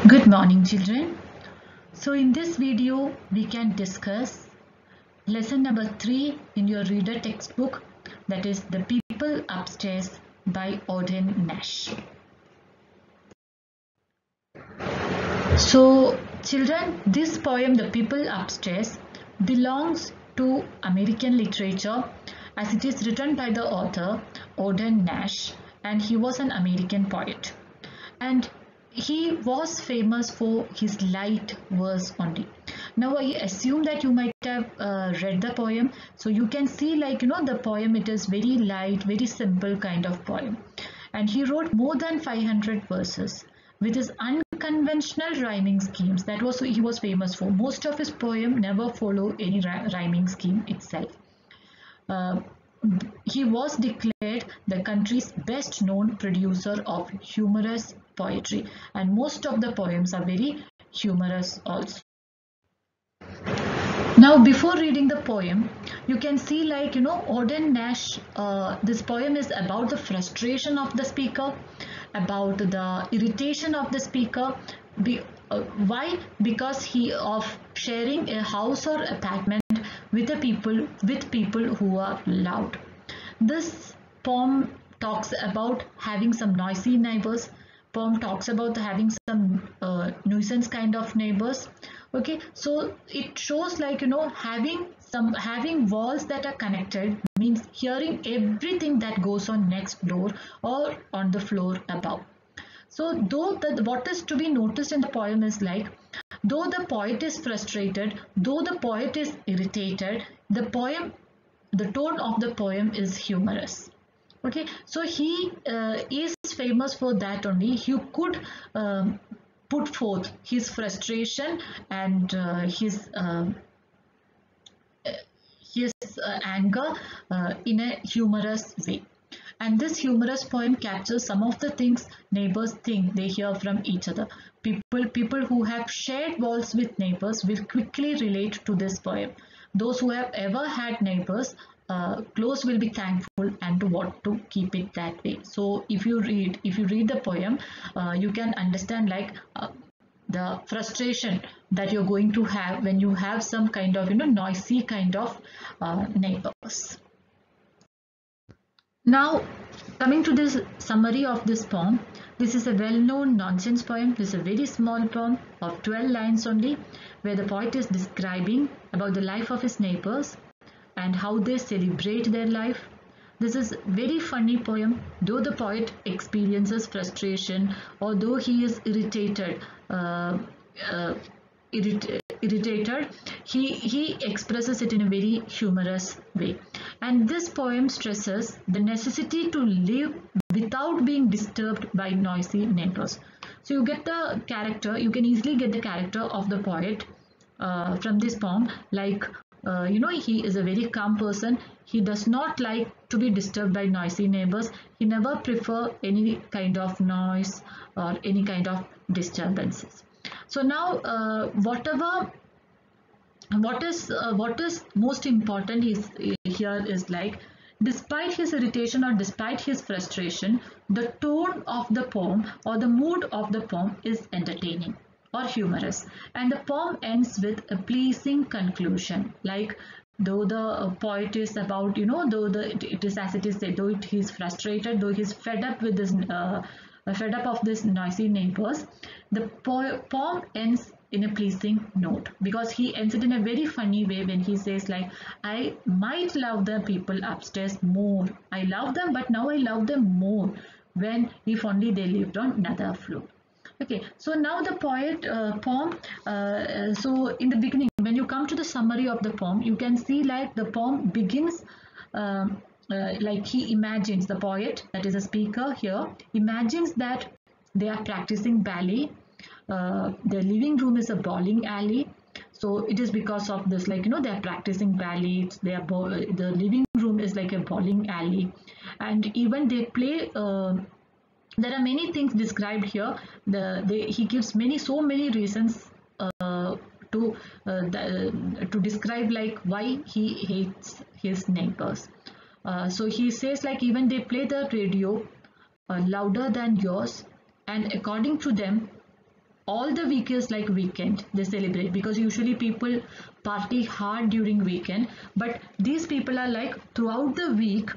Good morning, children. So in this video, we can discuss lesson number 3 in your reader textbook, that is The People Upstairs by Auden Nash. So children, this poem, The People Upstairs, belongs to American literature as it is written by the author Auden Nash, and he was an American poet. And he was famous for his light verse only. Now I assume that you might have read the poem, so you can see the poem, it is very light, very simple kind of poem, and he wrote more than 500 verses with his unconventional rhyming schemes. That was he was famous for. Most of his poem never follow any rhyming scheme itself. He was declared the country's best known producer of humorous poetry, and most of the poems are very humorous also. Now before reading the poem, you can see Auden Nash, this poem is about the frustration of the speaker, about the irritation of the speaker. Why? Because he of sharing a house or apartment with people who are loud. This poem talks about having some noisy neighbors. Poem talks about having some nuisance kind of neighbors. Okay, so it shows having walls that are connected means hearing everything that goes on next door or on the floor above. So what is to be noticed in the poem is though the poet is frustrated, though the poet is irritated, the tone of the poem is humorous. Okay, so he is famous for that only. He could put forth his frustration and his anger in a humorous way. And this humorous poem captures some of the things neighbors think they hear from each other. People who have shared walls with neighbors will quickly relate to this poem. Those who have ever had neighbors close will be thankful and to want to keep it that way. So if you read the poem, you can understand the frustration that you're going to have when you have some kind of noisy kind of neighbors. Now coming to this summary of this poem, this is a well-known nonsense poem. This is a very small poem of 12 lines only, where the poet is describing about the life of his neighbors and how they celebrate their life. This is very funny poem. Though the poet experiences frustration, or though he is irritated, he expresses it in a very humorous way. And this poem stresses the necessity to live without being disturbed by noisy neighbors. So you get the character, you can easily get the character of the poet from this poem. He is a very calm person. He does not like to be disturbed by noisy neighbors. He never prefer any kind of noise or any kind of disturbances. So now what is most important is here is despite his irritation or despite his frustration, the tone of the poem or the mood of the poem is entertaining or humorous, and the poem ends with a pleasing conclusion. Though the poet is about it is as it is said, though he is frustrated, though he is fed up with this fed up of this noisy neighbors, the poem ends in a pleasing note, because he ends it in a very funny way when he says I might love the people upstairs more. I love them, but now I love them more when if only they lived on another floor. Okay, so now the poem, so in the beginning, when you come to the summary of the poem, you can see the poem begins he imagines, the poet, that is a speaker here, imagines that they are practicing ballet. Their living room is a bowling alley. So it is because of this, they are practicing ballet. The living room is like a bowling alley, and even they play. There are many things described here. He gives so many reasons to describe why he hates his neighbors. So he says even they play the radio louder than yours, and according to them all the week is like weekend they celebrate, because usually people party hard during weekend, but these people are like throughout the week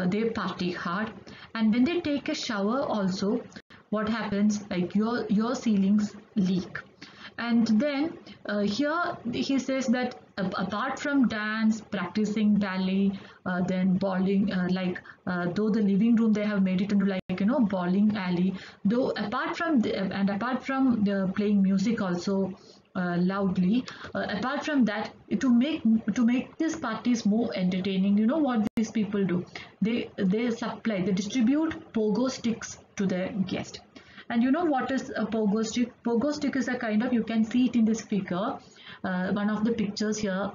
they party hard. And when they take a shower also, what happens, like your ceilings leak. And then here he says that apart from dance, practicing ballet, then bowling, though the living room they have made it into like bowling alley. Though apart from the playing music also loudly, apart from that, to make these parties more entertaining, you know what these people do? They distribute pogo sticks to their guest. And you know what is a pogo stick? Pogo stick is a kind of, you can see it in this figure, one of the pictures here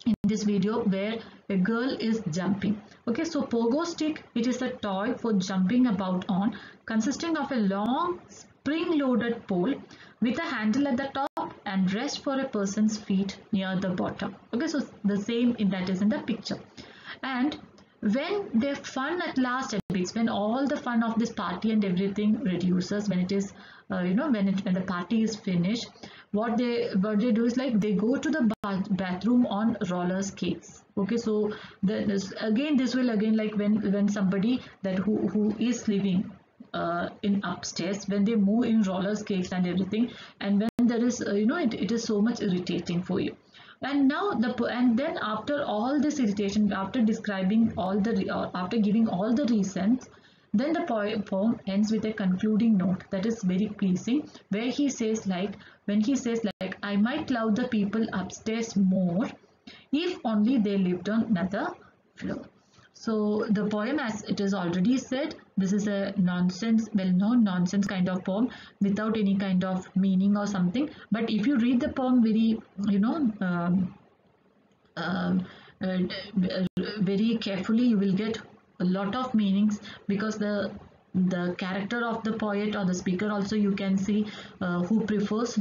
in this video where a girl is jumping. Okay, so pogo stick, it is a toy for jumping about on, consisting of a long spring-loaded pole with a handle at the top and rest for a person's feet near the bottom. Okay, so the same that is in the picture. And when their fun at last abates, when all the fun of this party and everything reduces, when it is when the party is finished, what they do is like they go to the bathroom on roller skates. Okay, so this will again like when somebody that who is living in upstairs, when they move in roller skates and everything, and when there is it is so much irritating for you. And now then after all this irritation, after describing all the after giving all the reasons, then the poem ends with a concluding note that is very pleasing, where he says like, I might love the people upstairs more if only they lived on another floor. So the poem, as it is already said, this is a nonsense, well-known nonsense kind of poem without any kind of meaning or something. But if you read the poem very, very carefully, you will get a lot of meanings, because the character of the poet or the speaker also, you can see who prefers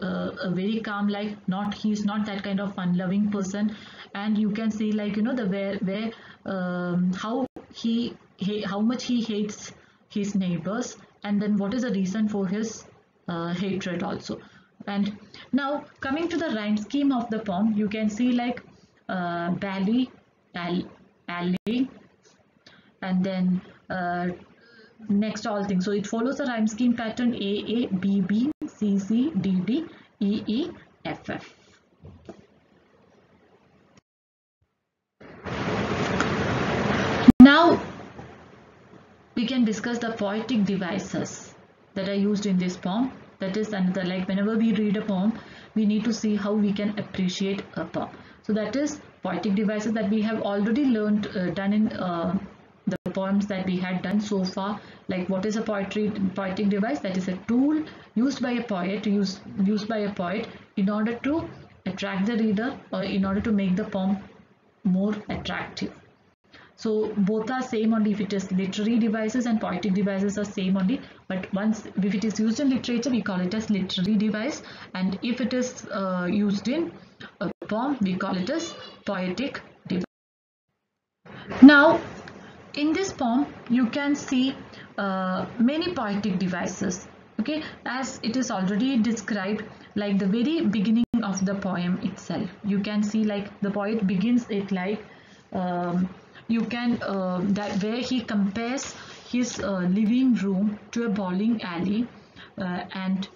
a very calm life. He's not that kind of fun-loving person, and you can see like the how much he hates his neighbors, and then what is the reason for his hatred also. And now coming to the rhyme scheme of the poem, you can see like ballet, alley, and then next all things. So it follows a rhyme scheme pattern: A, B, B, C, C, D, D, E, E, F, F. Now we can discuss the poetic devices that are used in this poem. That is another, like whenever we read a poem, we need to see how we can appreciate a poem. So that is poetic devices that we have already learned, done in the poems that we had done so far. Like what is a poetic device? That is a tool used by a poet, in order to attract the reader, or in order to make the poem more attractive. So both are same only. If it is literary devices and poetic devices are same only, but if it is used in literature, we call it as literary device, and if it is used in a poem, we call it as poetic device. Now in this poem you can see many poetic devices. Okay, as it is already described, like the very beginning of the poem itself, you can see like the poet begins it like that where he compares his living room to a bowling alley, and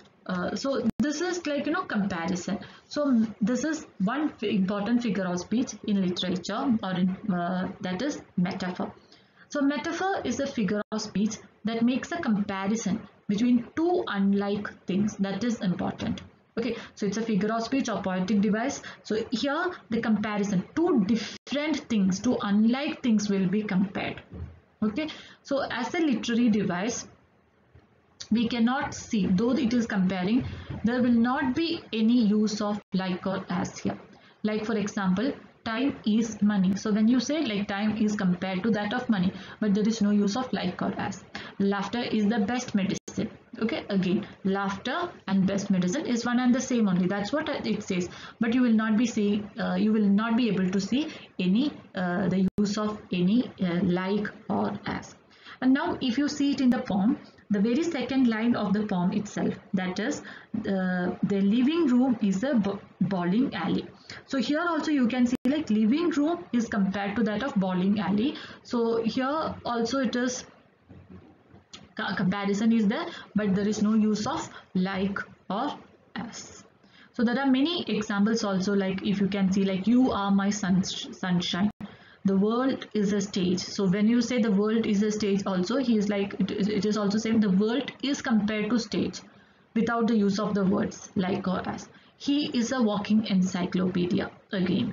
so this is like comparison. So this is one important figure of speech in literature, or in that is metaphor. So metaphor is a figure of speech that makes a comparison between two unlike things. That is important. Okay, so it's a figure of speech or poetic device. So here the comparison, two different things, two unlike things will be compared. Okay, so as a literary device, we cannot see, though it is comparing, there will not be any use of like or as here. Like for example, time is money. So when you say like time is compared to that of money, but there is no use of like or as. Laughter is the best medicine. Okay, again, laughter and best medicine is one and the same only. That's what it says. But you will not be able to see any the use of any like or as. And now if you see it in the poem, the very second line of the poem itself, that is the living room is a bowling alley. So here also you can see like living room is compared to that of bowling alley. So here also it is comparison is there, but there is no use of like or as. So there are many examples also, like if you can see like you are my sunshine, the world is a stage. So when you say the world is a stage also, he is like it is also saying the world is compared to stage without the use of the words like or as. He is a walking encyclopedia again.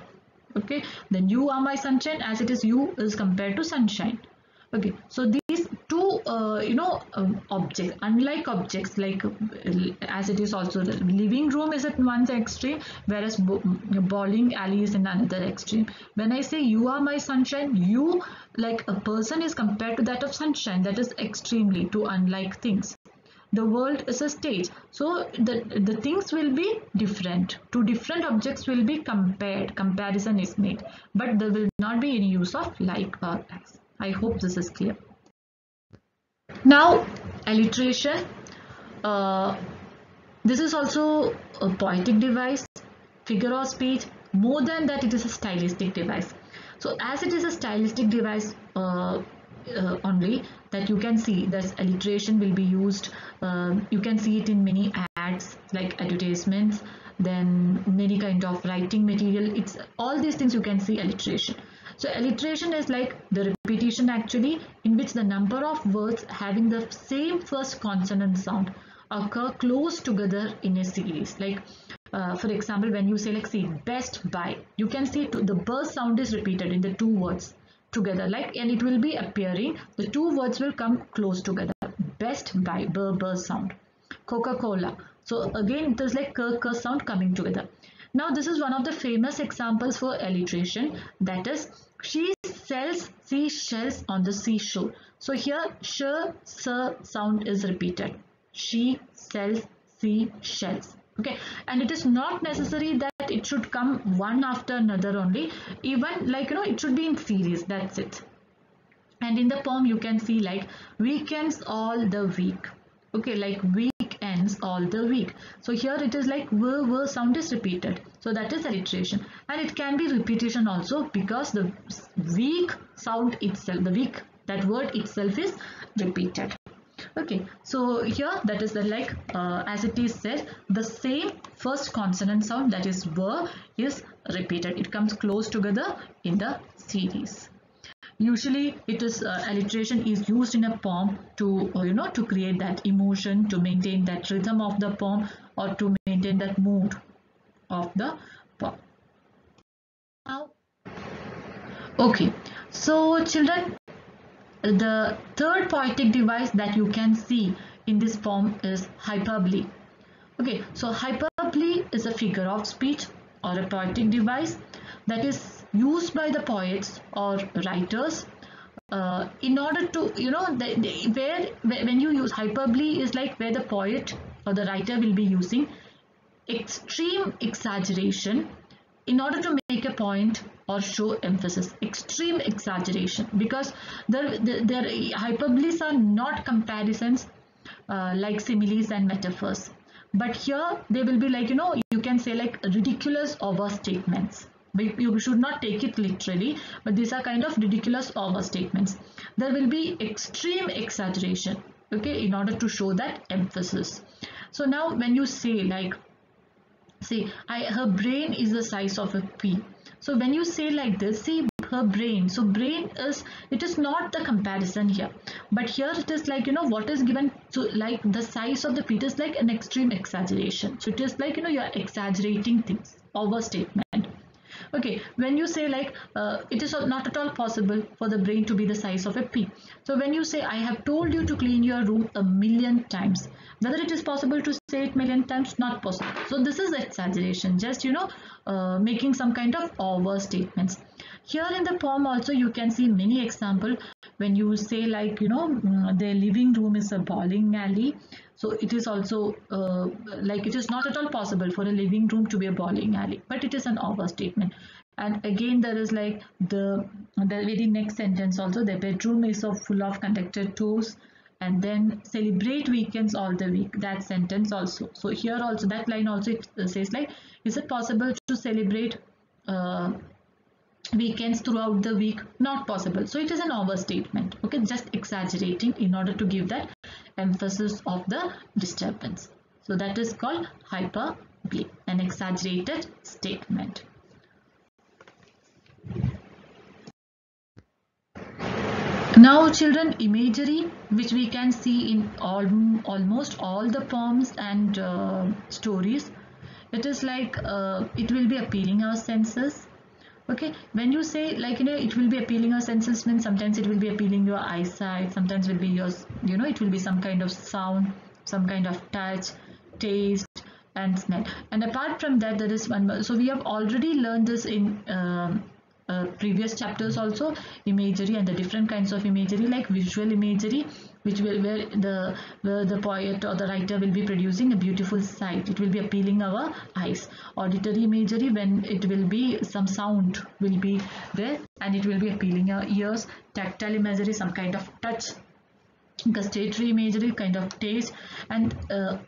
Okay, then you are my sunshine, as it is you is compared to sunshine. Okay, so these two objects, unlike objects, like as it is also the living room is at one extreme, whereas bowling alley is in another extreme. When I say you are my sunshine, you like a person is compared to that of sunshine, that is extremely two unlike things. The world is a stage, so the things will be different. Two different objects will be compared, comparison is made, but there will not be any use of like or as. I hope this is clear. Now alliteration, this is also a poetic device, figure of speech. More than that, it is a stylistic device. So as it is a stylistic device only, that you can see that alliteration will be used. You can see it in many ads like advertisements, then many kind of writing material. It's all these things you can see alliteration. So alliteration is like the repetition actually, in which the number of words having the same first consonant sound occur close together in a series. Like for example, when you say like see best buy, you can see the burr sound is repeated in the two words together, like, and it will be appearing, the two words will come close together. Best buy, burr sound. Coca-Cola, so again it is like k sound coming together. Now this is one of the famous examples for alliteration, that is she sells seashells on the seashore. So here sh, s sound is repeated. She sells seashells. Okay, and it is not necessary that it should come one after another only, even like it should be in series, that's it. And in the poem you can see like weekends all the week. Okay, like weekends all the week. So here it is like v sound is repeated. So that is alliteration, and it can be repetition also, because the week sound itself, the week, that word itself is repeated. Okay, so here that is the like as it is said, the same first consonant sound, that is v, is repeated. It comes close together in the series. Usually it is alliteration is used in a poem to to create that emotion, to maintain that rhythm of the poem, or to maintain that mood of the poem. Now, okay, so children, the third poetic device that you can see in this poem is hyperbole. Okay, so hyperbole is a figure of speech or a poetic device that is used by the poets or writers in order to, when you use hyperbole is like where the poet or the writer will be using extreme exaggeration in order to make a point or show emphasis. Extreme exaggeration, because their hyperboles are not comparisons like similes and metaphors, but here they will be like, you can say like ridiculous overstatements. You should not take it literally, but these are kind of ridiculous overstatements. There will be extreme exaggeration, okay, in order to show that emphasis. So now when you say like, see, her brain is the size of a pea. So when you say like this, see her brain. So brain is, it is not the comparison here, but here it is like, what is given. So like the size of the pea is like an extreme exaggeration. So it is like, you are exaggerating things, overstatement. Okay, when you say like it is not at all possible for the brain to be the size of a pea. So when you say I have told you to clean your room 1,000,000 times, whether it is possible to say it 1,000,000 times, not possible. So this is exaggeration, just making some kind of overstatements. Here in the poem also you can see many examples when you say like, their living room is a bowling alley. So it is also like it is not at all possible for a living room to be a bowling alley, but it is an overstatement. And again there is like the very next sentence also, the bedroom is full of conducted toes. and then celebrate weekends all the week. That sentence also. So here also, that line also, it says like, is it possible to celebrate weekends throughout the week? Not possible. So it is an overstatement. Okay, just exaggerating in order to give that emphasis of the disturbance. So that is called hyperbole, an exaggerated statement. Now children, imagery, which we can see in almost all the poems and stories, it is like it will be appealing our senses. Okay, when you say like, it will be appealing our senses, means sometimes it will be appealing your eyesight, sometimes will be your, it will be some kind of sound, some kind of touch, taste and smell. And apart from that, there is one more. So we have already learned this in previous chapters also, imagery and the different kinds of imagery, like visual imagery, which will where the poet or the writer will be producing a beautiful sight, it will be appealing our eyes. Auditory imagery, when it will be some sound will be there and it will be appealing our ears. Tactile imagery, some kind of touch. Gustatory imagery, kind of taste. And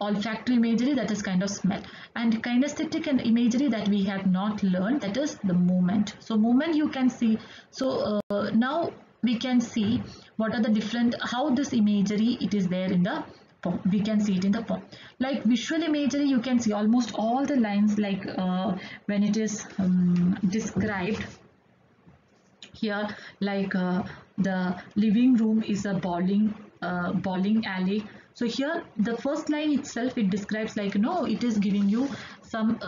olfactory imagery, that is kind of smell. And kinesthetic and imagery that we have not learned, that is the movement. So movement you can see. So now we can see what are the different, how this imagery it is there in the poem. We can see it in the poem. Like visual imagery, you can see almost all the lines, like when it is described here, like the living room is a bowling alley. So here the first line itself, it describes like, it is giving you some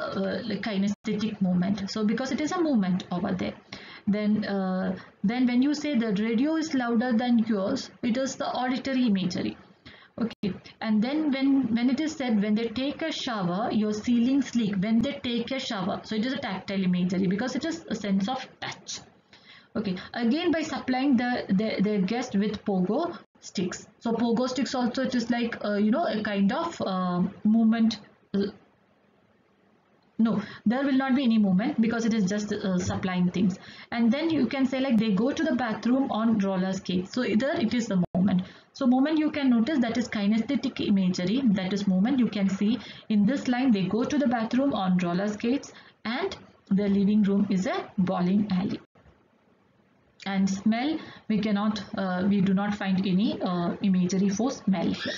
like kinesthetic movement. So because it is a movement over there. Then when you say the radio is louder than yours, it is the auditory imagery. Okay, and then when it is said, when they take a shower, your ceilings leak. When they take a shower, so it is a tactile imagery because it is a sense of touch. Okay, again by supplying the guest with pogo sticks. So pogo sticks also, it is like a kind of movement. No, there will not be any movement because it is just supplying things. And then you can say like, they go to the bathroom on roller skates. So either it is the movement. So movement you can notice, that is kinesthetic imagery, that is movement. You can see in this line, they go to the bathroom on roller skates and the living room is a bowling alley. And smell, we cannot, we do not find any imagery for smell here.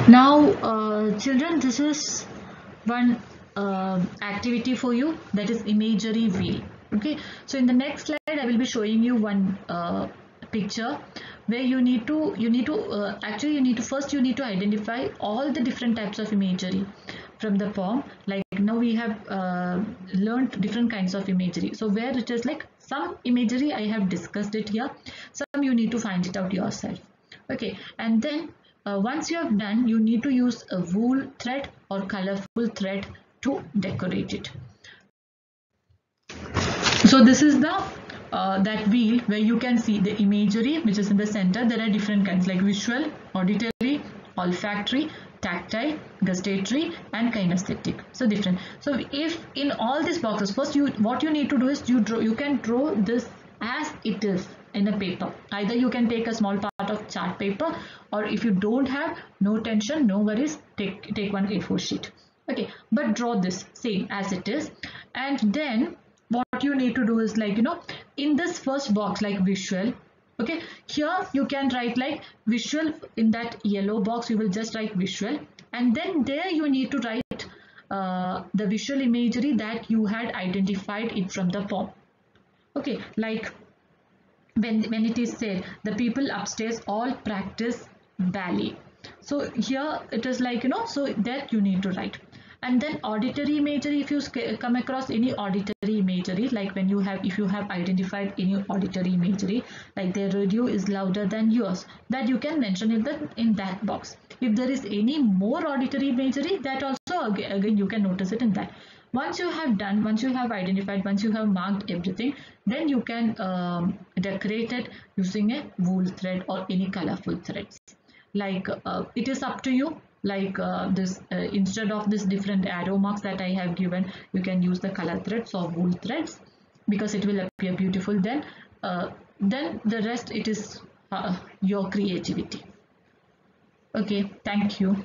Now children, this is one activity for you, that is imagery wheel. Okay, so in the next slide I will be showing you one picture where you need to first identify all the different types of imagery from the poem. Like now we have learned different kinds of imagery. So where it is like, some imagery I have discussed it here, some you need to find it out yourself. Okay, and then once you have done, you need to use a wool thread or colorful thread to decorate it. So this is the that wheel where you can see the imagery which is in the center. There are different kinds like visual, auditory, olfactory, tactile, gustatory and kinesthetic. So different. So if in all these boxes, first what you need to do is you can draw this as it is in a paper. Either you can take a small part of chart paper, or if you don't have, no tension, no worries, take one A4 sheet. Okay, but draw this same as it is. And then what you need to do is like, in this first box, like visual, okay, here you can write like visual. In that yellow box you will just write visual, and then there you need to write the visual imagery that you had identified it from the poem. Okay, like when it is said, the people upstairs all practice ballet. So here it is like, so that you need to write. And then auditory imagery, if you come across any auditory imagery, like when you have, if you have identified any auditory imagery, like their radio is louder than yours, that you can mention in that box. If there is any more auditory imagery, that also again you can notice it in that. Once you have done, once you have identified, once you have marked everything, then you can decorate it using a wool thread or any colorful threads. Like it is up to you. Like this instead of this different arrow marks that I have given, you can use the color threads or wool threads. because it will appear beautiful. Then the rest, it is your creativity. Okay, thank you.